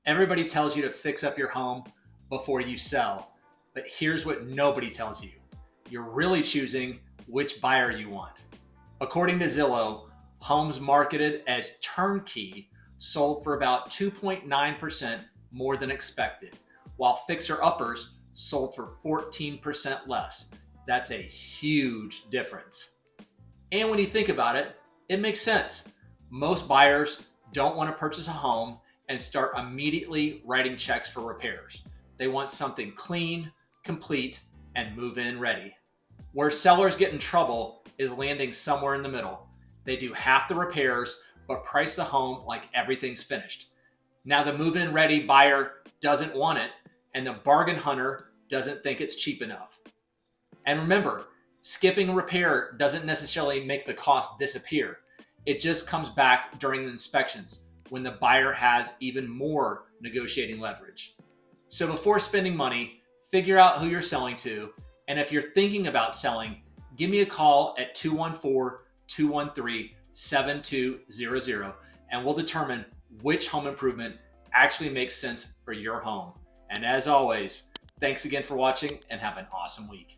Everybody tells you to fix up your home before you sell, but here's what nobody tells you. You're really choosing which buyer you want. According to Zillow, homes marketed as turnkey sold for about 2.9% more than expected, while fixer-uppers sold for 14% less. That's a huge difference. And when you think about it, it makes sense. Most buyers don't want to purchase a home and start immediately writing checks for repairs. They want something clean, complete, and move-in ready. Where sellers get in trouble is landing somewhere in the middle. They do half the repairs, but price the home like everything's finished. Now the move-in ready buyer doesn't want it, and the bargain hunter doesn't think it's cheap enough. And remember, skipping a repair doesn't necessarily make the cost disappear. It just comes back during the inspections when the buyer has even more negotiating leverage. So before spending money, figure out who you're selling to, and if you're thinking about selling, give me a call at 214-213-7200, and we'll determine which home improvement actually makes sense for your home. And as always, thanks again for watching and have an awesome week.